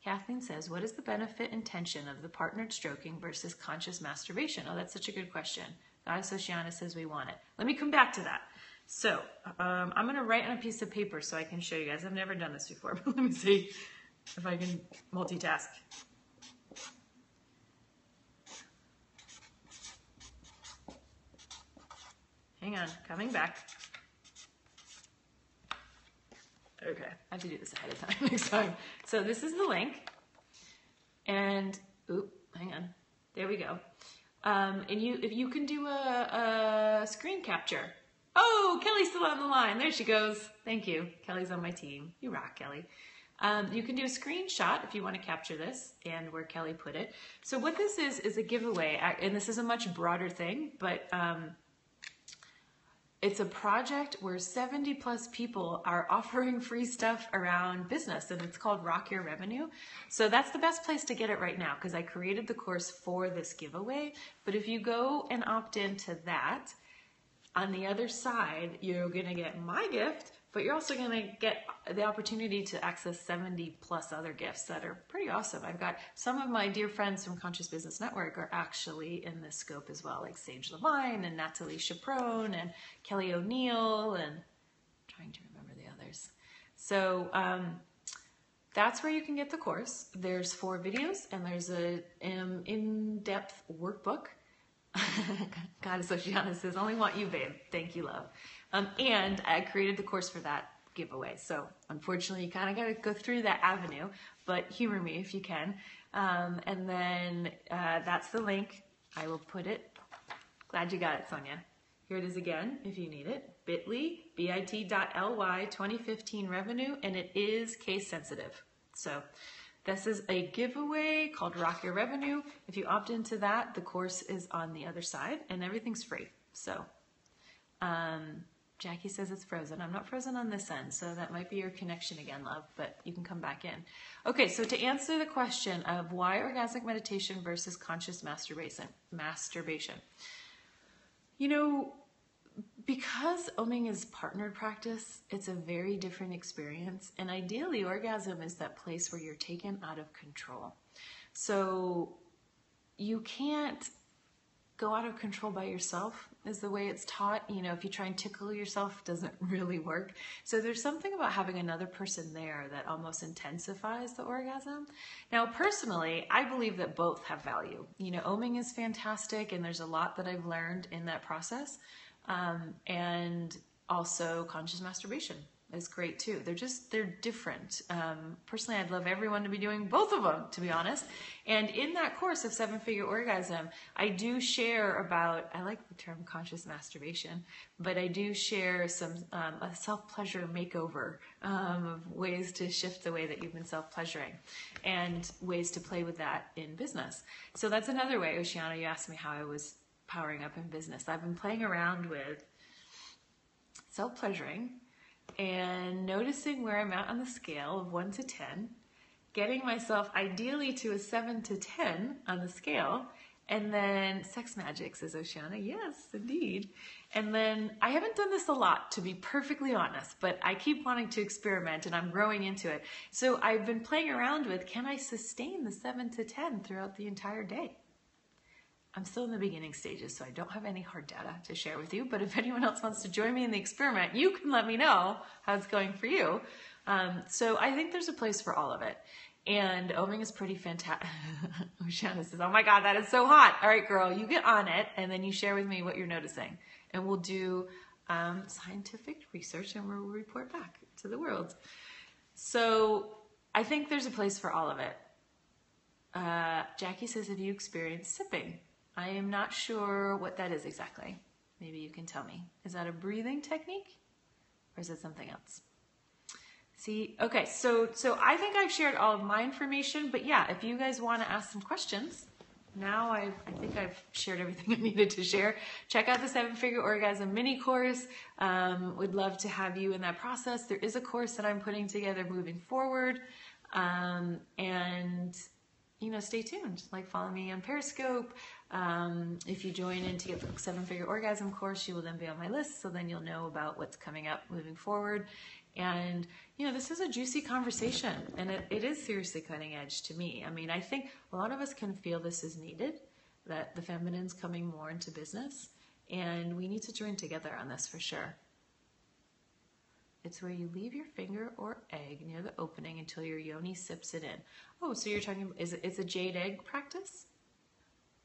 Kathleen says, what is the benefit and tension of the partnered stroking versus conscious masturbation? Oh, that's such a good question. Goddess Oceana says we want it. Let me come back to that. So I'm going to write on a piece of paper so I can show you guys. I've never done this before, but let me see if I can multitask. Hang on, coming back. Okay, I have to do this ahead of time next time. So this is the link. And, hang on. There we go. And if you can do a screen capture. Oh, Kelly's still on the line. There she goes. Thank you. Kelly's on my team. You rock, Kelly. You can do a screenshot if you want to capture this and where Kelly put it. So what this is a giveaway, and this is a much broader thing, but it's a project where 70 plus people are offering free stuff around business, and it's called Rock Your Revenue. So that's the best place to get it right now, because I created the course for this giveaway. But if you go and opt into that, on the other side, you're gonna get my gift, but you're also gonna get the opportunity to access 70 plus other gifts that are pretty awesome. I've got some of my dear friends from Conscious Business Network are actually in this scope as well, like Sage Levine and Natalie Chaperone and Kelly O'Neill, and I'm trying to remember the others. So that's where you can get the course. There's 4 videos and there's a in-depth workbook. Goddess Oceana says, only want you, babe. Thank you, love. And I created the course for that giveaway. So unfortunately, you kind of got to go through that avenue, but humor me if you can. And then that's the link. I will put it. Glad you got it, Sonia. Here it is again, if you need it. bit.ly, bit.ly, 2015 revenue, and it is case sensitive. So this is a giveaway called Rock Your Revenue. If you opt into that, the course is on the other side and everything's free. So Jackie says it's frozen. I'm not frozen on this end, so that might be your connection again, love, but you can come back in. Okay, so to answer the question of why orgasmic meditation versus conscious masturbation. You know, because oming is partnered practice, it's a very different experience. And ideally, orgasm is that place where you're taken out of control. So you can't go out of control by yourself, is the way it's taught. You know, if you try and tickle yourself, it doesn't really work. So there's something about having another person there that almost intensifies the orgasm. Now, personally, I believe that both have value. You know, oming is fantastic, and there's a lot that I've learned in that process. And also conscious masturbation is great too. They're different. Personally, I'd love everyone to be doing both of them, to be honest. And in that course of 7-Figure Orgasm, I do share about, I like the term conscious masturbation, but I do share some, a self-pleasure makeover, of ways to shift the way that you've been self-pleasuring and ways to play with that in business. So that's another way. Oceana, you asked me how I was powering up in business. I've been playing around with self-pleasuring and noticing where I'm at on the scale of 1 to 10, getting myself ideally to a 7 to 10 on the scale, and then sex magic, says Oceana. Yes, indeed. And then I haven't done this a lot, to be perfectly honest, but I keep wanting to experiment and I'm growing into it. So I've been playing around with, can I sustain the 7 to 10 throughout the entire day? I'm still in the beginning stages, so I don't have any hard data to share with you, but if anyone else wants to join me in the experiment, you can let me know how it's going for you. So I think there's a place for all of it. And oming is pretty fantastic. Oceana says, oh my God, that is so hot. All right, girl, you get on it, and then you share with me what you're noticing. And we'll do scientific research, and we'll report back to the world. So I think there's a place for all of it. Jackie says, have you experienced sipping? I am not sure what that is exactly. Maybe you can tell me. Is that a breathing technique or is it something else? See, okay, so I think I've shared all of my information, but yeah, if you guys want to ask some questions, now I think I've shared everything I needed to share. Check out the 7-Figure Orgasm mini course. Would love to have you in that process. There is a course that I'm putting together moving forward. And you know, stay tuned. Like, follow me on Periscope. If you join in to get the 7-Figure Orgasm course, you will then be on my list. So then you'll know about what's coming up moving forward. And, you know, this is a juicy conversation, and it is seriously cutting edge to me. I mean, I think a lot of us can feel this is needed, that the feminine's coming more into business, and we need to join together on this for sure. It's where you leave your finger or egg near the opening until your yoni sips it in. Oh, so you're talking, it's a jade egg practice?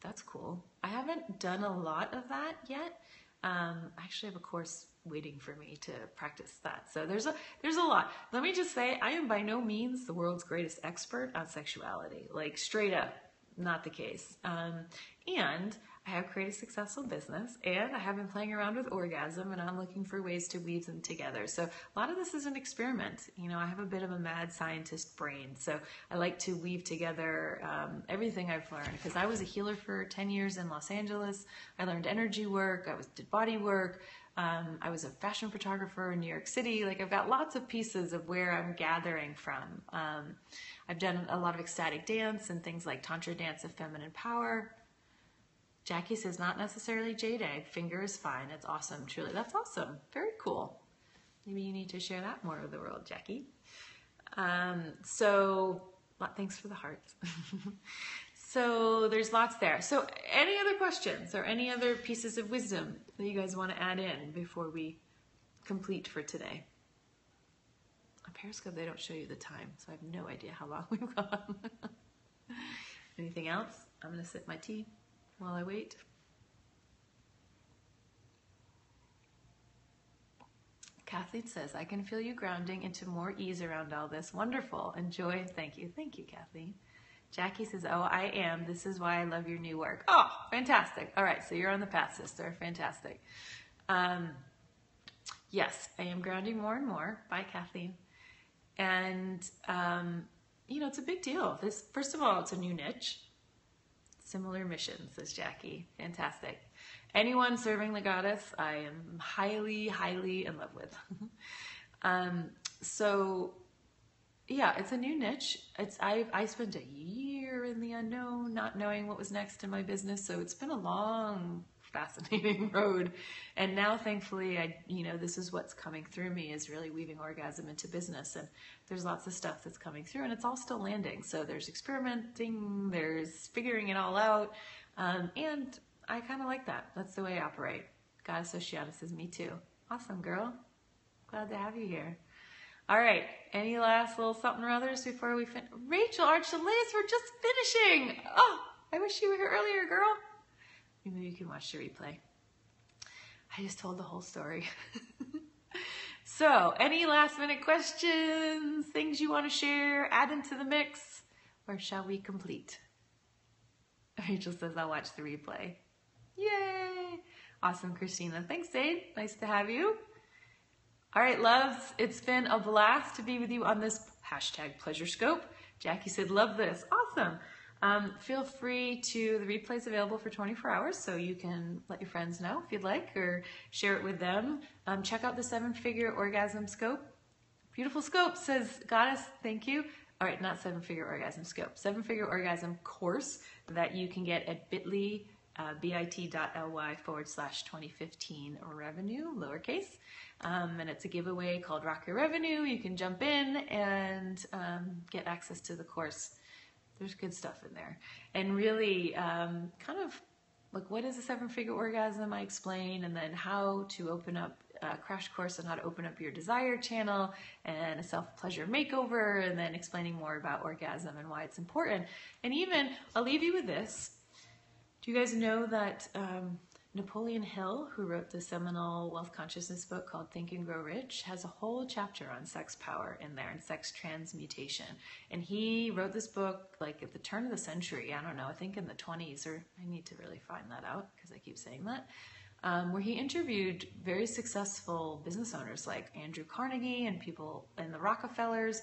That's cool. I haven't done a lot of that yet. I actually have a course waiting for me to practice that. So there's a lot. Let me just say, I am by no means the world's greatest expert on sexuality. Like, straight up, not the case. And I have created a successful business, and I have been playing around with orgasm, and I'm looking for ways to weave them together. So a lot of this is an experiment. You know, I have a bit of a mad scientist brain, so I like to weave together everything I've learned, because I was a healer for 10 years in Los Angeles. I learned energy work, did body work. I was a fashion photographer in New York City. Like, I've got lots of pieces of where I'm gathering from. I've done a lot of ecstatic dance and things like Tantra dance of feminine power. Jackie says, not necessarily jade egg. Finger is fine. It's awesome. Truly. That's awesome. Very cool. Maybe you need to share that more with the world, Jackie. Thanks for the hearts. So there's lots there. So any other questions or any other pieces of wisdom that you guys want to add in before we complete for today? On Periscope, they don't show you the time, so I have no idea how long we've gone. Anything else? I'm going to sip my tea while I wait. Kathleen says, I can feel you grounding into more ease around all this. Wonderful. Enjoy. Thank you. Thank you, Kathleen. Jackie says, oh, I am. This is why I love your new work. Oh, fantastic. All right. So you're on the path, sister. Fantastic. Yes, I am grounding more and more. Bye, Kathleen. And, you know, it's a big deal. First of all, it's a new niche. Similar mission, says Jackie. Fantastic. Anyone serving the goddess, I am highly, highly in love with. Yeah, it's a new niche. I spent a year in the unknown, not knowing what was next in my business. So it's been a long, fascinating road. And now, thankfully, this is what's coming through me, is really weaving orgasm into business. And there's lots of stuff that's coming through, and it's all still landing. So there's experimenting, there's figuring it all out. And I kind of like that. That's the way I operate. Goddess Oceana says, me too. Awesome, girl. Glad to have you here. All right. Any last little something or others before we finish? Rachel Archelaus, we're just finishing. Oh, I wish you were here earlier, girl. Maybe you can watch the replay. I just told the whole story. So, any last minute questions, things you want to share, add into the mix, or shall we complete? Rachel says, I'll watch the replay. Yay! Awesome, Christina. Thanks, Dave. Nice to have you. All right, loves, it's been a blast to be with you on this #PleasureScope. Jackie said, love this. Awesome. Feel free the replay's available for 24 hours, so you can let your friends know if you'd like, or share it with them. Check out the 7-Figure Orgasm Scope. Beautiful scope, says Goddess. Thank you. All right, not 7-Figure Orgasm Scope. 7-Figure Orgasm course that you can get at bit.ly, bit.ly/2015 revenue, lowercase. And it's a giveaway called Rock Your Revenue. You can jump in and get access to the course. There's good stuff in there. And really kind of like, what is a 7-figure orgasm? I explain, and then how to open up a crash course on how to open up your desire channel, and a self-pleasure makeover, and then explaining more about orgasm and why it's important. And even, I'll leave you with this. Do you guys know that Napoleon Hill, who wrote the seminal wealth consciousness book called Think and Grow Rich, has a whole chapter on sex power in there and sex transmutation. And he wrote this book like at the turn of the century. I don't know, I think in the 20s, or I need to really find that out because I keep saying that. Where he interviewed very successful business owners like Andrew Carnegie and people and the Rockefellers.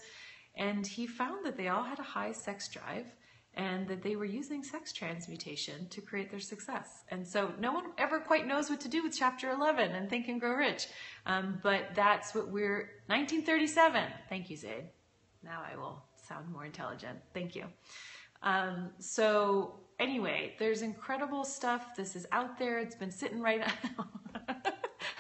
And he found that they all had a high sex drive, and that they were using sex transmutation to create their success. And so no one ever quite knows what to do with chapter 11 and Think and Grow Rich. But that's what 1937. Thank you, Zaid. Now I will sound more intelligent. Thank you. So anyway, there's incredible stuff. This is out there. It's been sitting right now.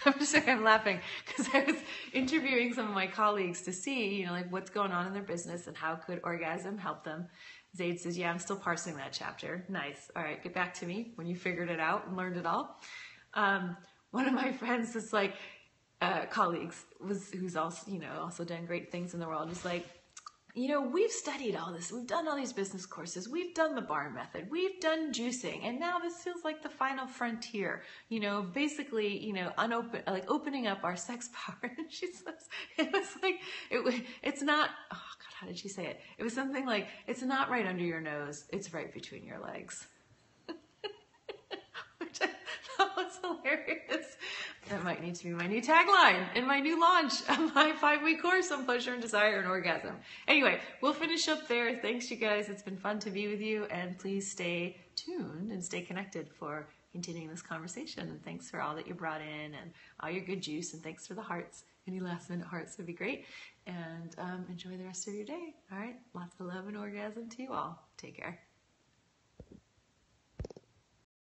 I'm laughing because I was interviewing some of my colleagues to see, like what's going on in their business and how could orgasm help them. Zaid says, yeah, I'm still parsing that chapter. Nice. All right, get back to me when you figured it out and learned it all. One of my friends is like, colleagues, who's also, also done great things in the world, is like, we've studied all this. We've done all these business courses. We've done the bar method. We've done juicing. And now this feels like the final frontier, basically, opening up our sex power. And she says, it's not, oh God, how did she say it? It was something like, it's not right under your nose. It's right between your legs. hilarious. That might need to be my new tagline in my new launch of my 5-week course on pleasure and desire and orgasm. Anyway, we'll finish up there. Thanks, you guys. It's been fun to be with you, and please stay tuned and stay connected for continuing this conversation. And thanks for all that you brought in and all your good juice, and thanks for the hearts. Any last minute hearts would be great. And enjoy the rest of your day. All right. Lots of love and orgasm to you all. Take care.